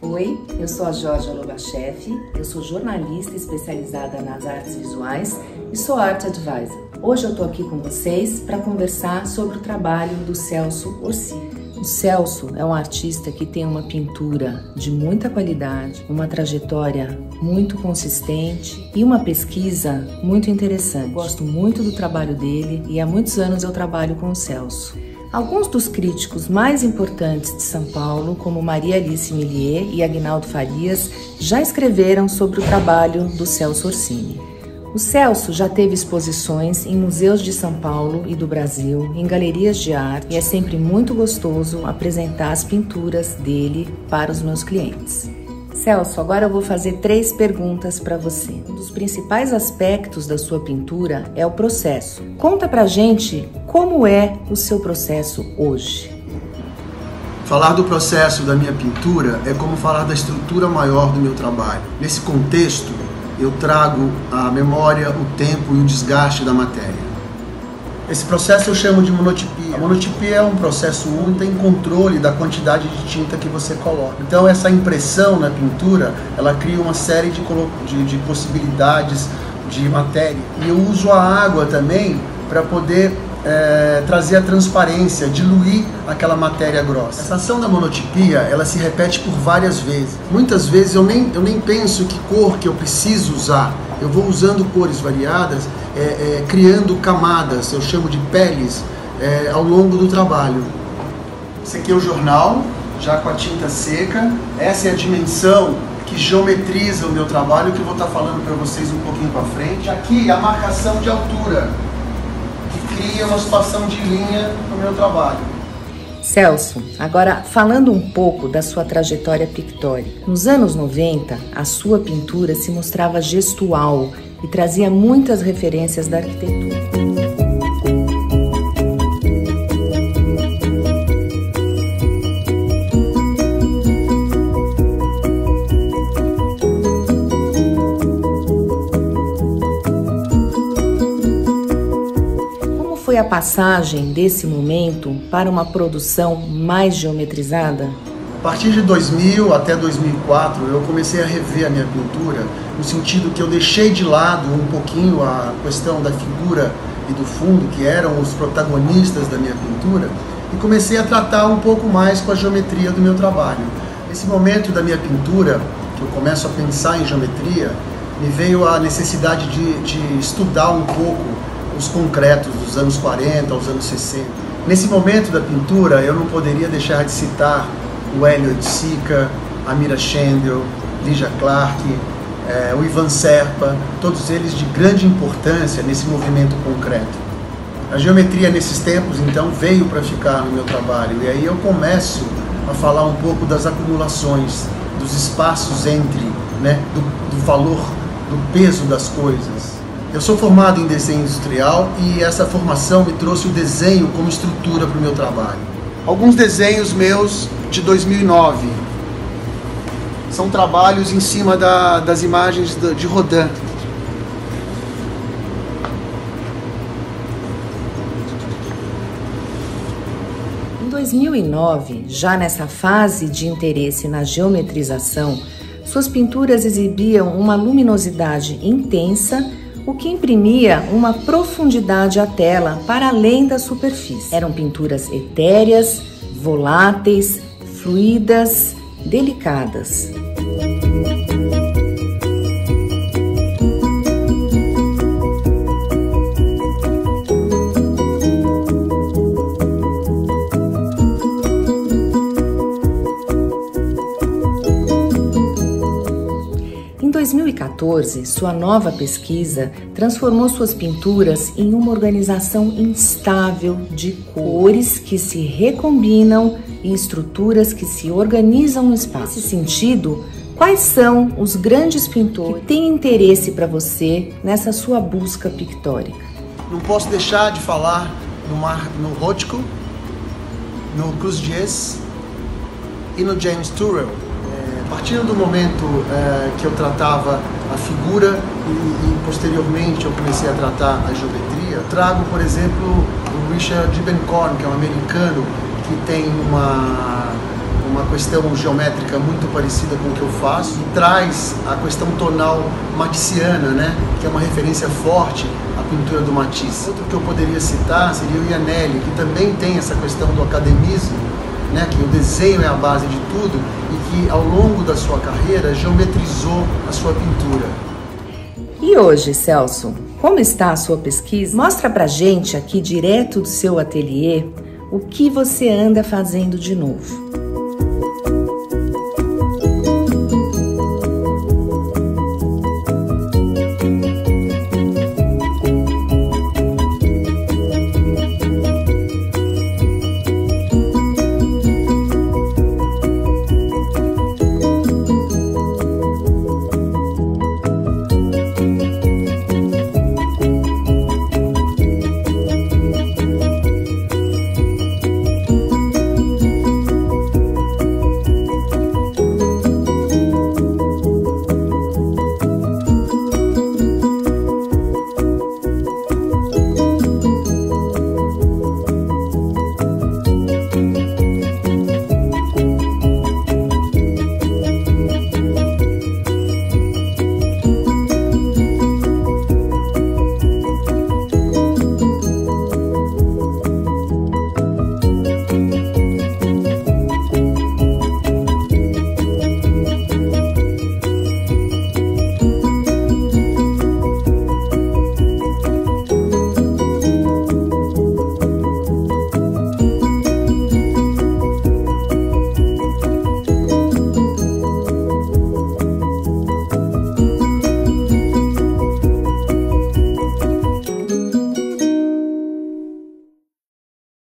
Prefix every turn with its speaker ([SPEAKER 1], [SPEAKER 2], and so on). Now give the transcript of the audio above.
[SPEAKER 1] Oi, eu sou a Georgia Lobachev, eu sou jornalista especializada nas artes visuais e sou Art Advisor. Hoje eu tô aqui com vocês para conversar sobre o trabalho do Celso Orsini. O Celso é um artista que tem uma pintura de muita qualidade, uma trajetória muito consistente e uma pesquisa muito interessante. Gosto muito do trabalho dele e há muitos anos eu trabalho com o Celso. Alguns dos críticos mais importantes de São Paulo, como Maria Alice Millier e Aguinaldo Farias, já escreveram sobre o trabalho do Celso Orsini. O Celso já teve exposições em museus de São Paulo e do Brasil, em galerias de arte, e é sempre muito gostoso apresentar as pinturas dele para os meus clientes. Celso, agora eu vou fazer 3 perguntas para você. Um dos principais aspectos da sua pintura é o processo. Conta pra gente como é o seu processo hoje.
[SPEAKER 2] Falar do processo da minha pintura é como falar da estrutura maior do meu trabalho. Nesse contexto, eu trago a memória, o tempo e o desgaste da matéria. Esse processo eu chamo de monotipia. A monotipia é um processo único, tem controle da quantidade de tinta que você coloca. Então essa impressão na pintura, ela cria uma série de possibilidades de matéria. E eu uso a água também para poder trazer a transparência, diluir aquela matéria grossa. Essa ação da monotipia, ela se repete por várias vezes. Muitas vezes eu nem penso que cor que eu preciso usar. Eu vou usando cores variadas, criando camadas, eu chamo de peles, ao longo do trabalho. Esse aqui é o jornal, já com a tinta seca. Essa é a dimensão que geometriza o meu trabalho, que eu vou estar falando para vocês um pouquinho para frente. Aqui a marcação de altura, que cria uma situação de linha no meu trabalho.
[SPEAKER 1] Celso, agora falando um pouco da sua trajetória pictórica. Nos anos 90, a sua pintura se mostrava gestual e trazia muitas referências da arquitetura. Foi a passagem desse momento para uma produção mais geometrizada?
[SPEAKER 2] A partir de 2000 até 2004, eu comecei a rever a minha pintura, no sentido que eu deixei de lado um pouquinho a questão da figura e do fundo, que eram os protagonistas da minha pintura, e comecei a tratar um pouco mais com a geometria do meu trabalho. Nesse momento da minha pintura, que eu começo a pensar em geometria, me veio a necessidade de estudar um pouco os concretos dos anos 40 aos anos 60. Nesse momento da pintura, eu não poderia deixar de citar o Elliott Sica, a Mira Schendel, Lygia Clark, o Ivan Serpa, todos eles de grande importância nesse movimento concreto. A geometria nesses tempos, então, veio para ficar no meu trabalho, e aí eu começo a falar um pouco das acumulações, dos espaços entre, do valor, do peso das coisas. Eu sou formado em desenho industrial e essa formação me trouxe o desenho como estrutura para o meu trabalho. Alguns desenhos meus de 2009 são trabalhos em cima das imagens de Rodin.
[SPEAKER 1] Em 2009, já nessa fase de interesse na geometrização, suas pinturas exibiam uma luminosidade intensa, o que imprimia uma profundidade à tela para além da superfície. Eram pinturas etéreas, voláteis, fluidas, delicadas. Em 2014, sua nova pesquisa transformou suas pinturas em uma organização instável de cores que se recombinam em estruturas que se organizam no espaço. Nesse sentido, quais são os grandes pintores que têm interesse para você nessa sua busca pictórica?
[SPEAKER 2] Não posso deixar de falar no Rothko, no Clusdiez e no James Turrell. A partir do momento que eu tratava a figura e posteriormente eu comecei a tratar a geometria, eu trago, por exemplo, o Richard Diebenkorn, que é um americano que tem uma questão geométrica muito parecida com o que eu faço, e traz a questão tonal maticiana, né? Que é uma referência forte à pintura do Matisse. Outro que eu poderia citar seria o Iannelli, que também tem essa questão do academismo, né? Que o desenho é a base de tudo e que ao longo da sua carreira geometrizou a sua pintura.
[SPEAKER 1] E hoje, Celso, como está a sua pesquisa? Mostra pra gente aqui direto do seu ateliê o que você anda fazendo de novo.